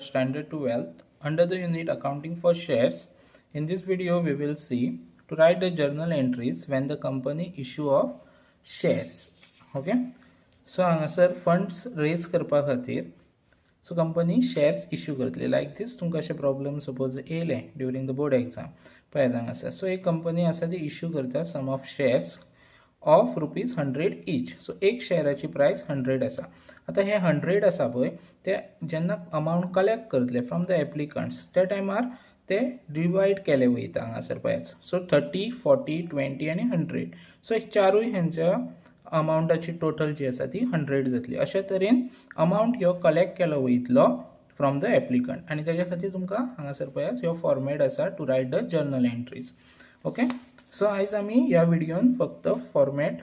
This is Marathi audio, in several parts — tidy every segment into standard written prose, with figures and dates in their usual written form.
Standard 12th under the unit accounting for shares. In this video we will see to write the journal entries when the company issue of shares. Okay, so हांगासर funds raise करपा खातीर so company shares issue करतली like this. तुमकां अशे problem suppose येयले during the board exam पळय हांगासर. so एक company आसा ती issue करता sum of shares of ₹100 each. so एक शेअराची प्राइस 100 आसा. आता हे 100 आसा पळय ते जेन्ना अमाउंट कलेक्ट करतले फ्रॉम द एप्लिकंट्स त्या टायमार ते डिवाइड केले वयता हांगासर पळयात. सो 30, 40, 20 आनी 100. सो एक चारूय हेंच्या अमाउंटाची टोटल जी आसा ती 100 जातली. अशा तरेन अमाउंट ह्यो कलेक्ट केलो वयतलो फ्रॉम द एप्लिकंट आनी तेज्या खातीर तुमकां हांगासर पळयात ह्यो फॉर्मेट आसा to write the journal entries. Okay, so आयज आमी ह्या व्हिडिओन फक्त फॉर्मेट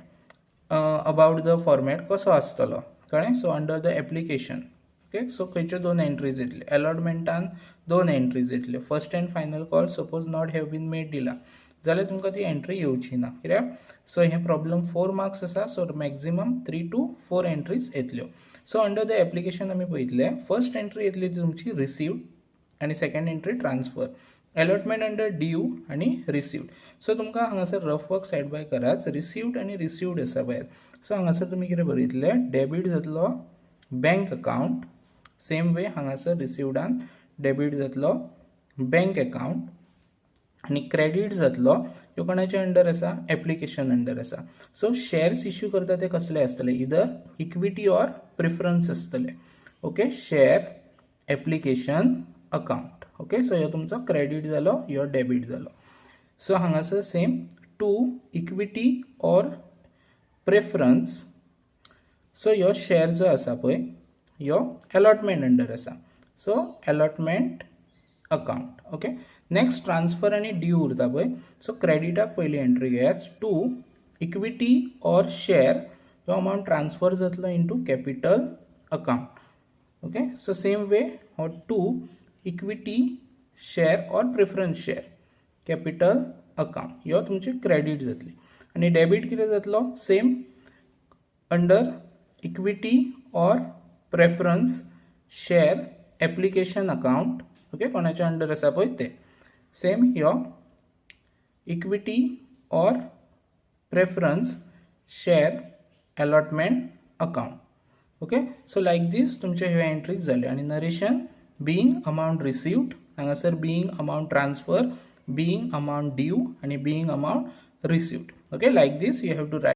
अबाउट द फॉर्मेट कसो आसतलो कळ्ळें. So under the application okay, so खंयच्यो दोन एंट्रीज येतल्यो. अलॉटमेंटान दोन एंट्रीज येतल्यो. First and final call suppose not have been made दिला जाल्यार तुमकां ती एंट्री येवची ना. कित्याक सो हे प्रॉब्लम 4 मार्क्स आसा. सो मॅक्झिमम 3 to 4 एंट्रीज येतल्यो. सो अंडर द एप्लिकेशन आमी पळयतले फर्स्ट एंट्री येतली ती तुमची रिसीव्ड आनी second entry transfer. Allotment under due आनी रिसीव्ड. सो तुमकां हांगासर रफ वर्क सायड बाय कराच. रिसीव्ड आनी रिसीव्ड आसा पळय. सो हांगासर तुमी कितें बरयतले डेबीट जातलो बँक अकाउंट. सेम वे हांगासर रिसीव्डान डेबीट जातलो बँक अकाउंट आनी क्रेडीट जातलो ह्यो कोणाच्या अंडर आसा एप्लिकेशन अंडर आसा. सो शेअर्स इश्यू करता ते कसले आसतले इदर इक्विटी ऑर प्रिफरन्स आसतले. Okay, share application account. Okay, so ह्यो तुमचो क्रेडीट जालो ह्यो डेबीट जालो. सो हांगासर same to equity or preference. So ह्यो शेअर जो आसा पळय ह्यो अलॉटमेंट अंडर आसा. So allotment account. Okay, next transfer आनी ड्यू उरता पळय. सो क्रेडिटाक पयली एंट्री घेयात. टू इक्विटी ऑर शेअर तो अमाउंट ट्रान्सफर जातलो into capital account. Okay, so same way हो to equity share or preference share capital account ह्यो तुमची क्रेडीट जातली. आनी डेबीट कितें जातलो same under equity or preference share application account. Okay, कोणाच्या अंडर आसा पळय ते सेम ह्यो equity or preference share allotment account. Okay, so like this तुमचे ह्यो एंट्रीज जाल्यो. आनी नरेशन बीइंग अमाउंट रिसीव्ड हांगासर being amount transfer being amount due आनी being amount received. Okay, like this you have to right.